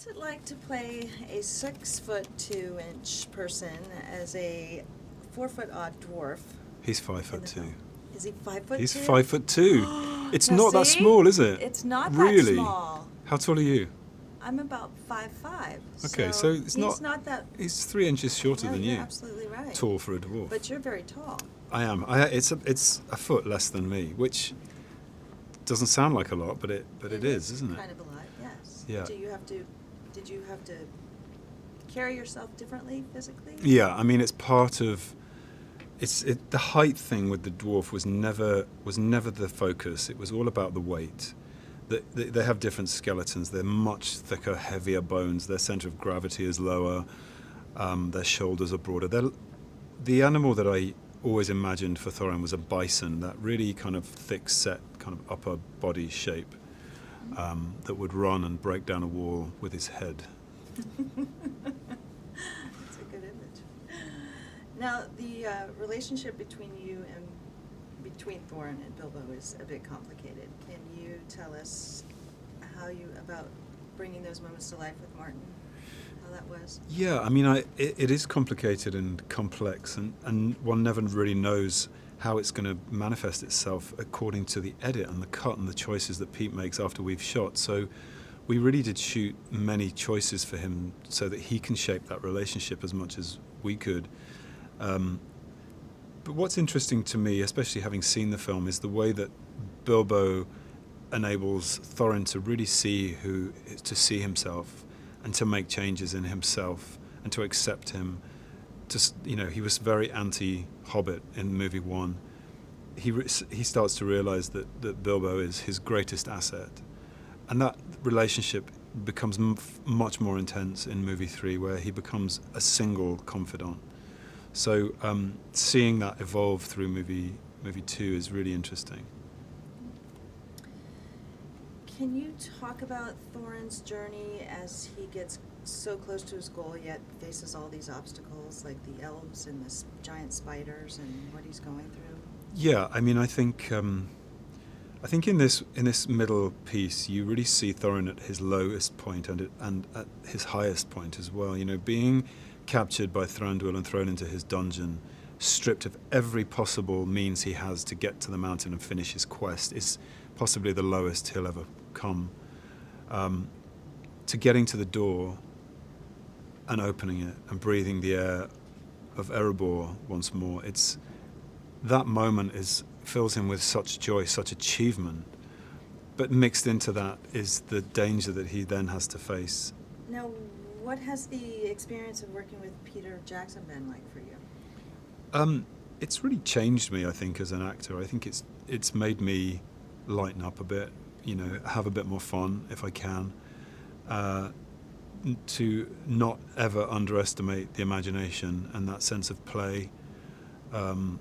What's it like to play a 6'2" person as a 4 odd dwarf? He's 5'2". Is he 5'2"? He's 5'2". It's Now not that see? small, is it? It's not really? that small. How tall are you? I'm about 5'5". Okay, so it's he's not that. He's 3 inches shorter than you. You're absolutely right. Tall for a dwarf. But you're very tall. I am. It's a foot less than me, which doesn't sound like a lot, but it is, isn't it? Kind of a lot, yes. Yeah. Did you have to carry yourself differently physically? Yeah, I mean it's part of. The height thing with the dwarf was never the focus. It was all about the weight. They have different skeletons. They're much thicker, heavier bones. Their center of gravity is lower. Their shoulders are broader. The animal that I always imagined for Thorin was a bison, that really kind of thick-set, kind of upper body shape that would run and break down a wall with his head. That's a good image. Now, the relationship between Thorin and Bilbo is a bit complicated. Can you tell us about bringing those moments to life with Martin? How that was? Yeah, I mean, it is complicated and complex, and one never really knows how it's going to manifest itself according to the edit and the cut and the choices that Pete makes after we've shot. So we really did shoot many choices for him so that he can shape that relationship as much as we could. But what's interesting to me, especially having seen the film, is the way that Bilbo enables Thorin to really see himself and to make changes in himself and to accept him. He was very anti-Hobbit in movie 1. He starts to realize that Bilbo is his greatest asset, and that relationship becomes much more intense in movie 3, where he becomes a single confidant. So seeing that evolve through movie 2 is really interesting. Can you talk about Thorin's journey as he gets so close to his goal yet faces all these obstacles like the elves and the giant spiders and what he's going through? Yeah, I mean, I think in this middle piece you really see Thorin at his lowest point and at his highest point as well. You know, being captured by Thranduil and thrown into his dungeon, stripped of every possible means he has to get to the mountain and finish his quest, is possibly the lowest he'll ever come. To getting to the door and opening it and breathing the air of Erebor once more, that moment fills him with such joy, such achievement. But mixed into that is the danger that he then has to face. Now, what has the experience of working with Peter Jackson been like for you? It's really changed me, I think, as an actor. I think it's made me lighten up a bit, have a bit more fun if I can, to not ever underestimate the imagination and that sense of play, and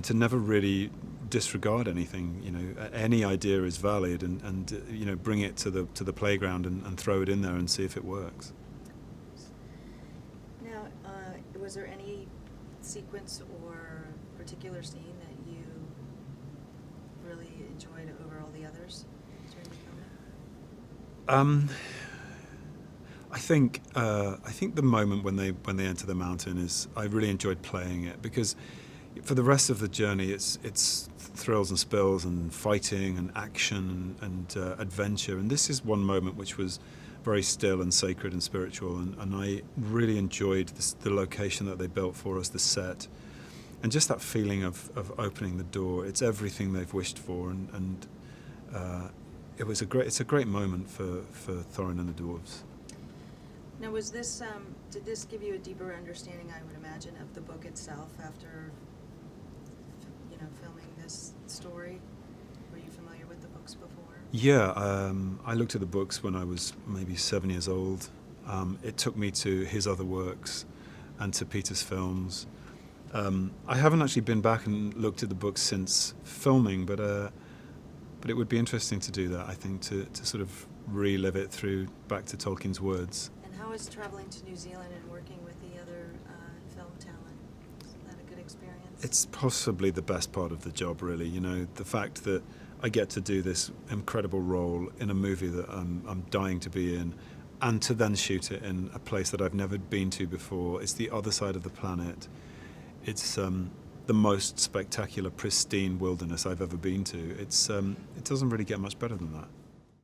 to never really disregard anything. Any idea is valid, and bring it to the playground and throw it in there and see if it works. Now, was there any sequence or particular scene that you really enjoyed over all the others during the film? I think the moment when they enter the mountain I really enjoyed playing it, because for the rest of the journey it's thrills and spills and fighting and action and adventure, and this is one moment which was very still and sacred and spiritual, and I really enjoyed the location that they built for us, the set, and just that feeling of opening the door. It's everything they've wished for, and it's a great moment for Thorin and the Dwarves. Now, did this give you a deeper understanding, I would imagine, of the book itself after filming this story? Were you familiar with the books before? Yeah, I looked at the books when I was maybe 7 years old. It took me to his other works and to Peter's films. I haven't actually been back and looked at the books since filming, but it would be interesting to do that, I think, to sort of relive it back to Tolkien's words. And how is traveling to New Zealand and working with the other film talent? Is that a good experience? It's possibly the best part of the job, really. The fact that I get to do this incredible role in a movie that I'm dying to be in, and to then shoot it in a place that I've never been to before. It's the other side of the planet. It's the most spectacular, pristine wilderness I've ever been to. It doesn't really get much better than that.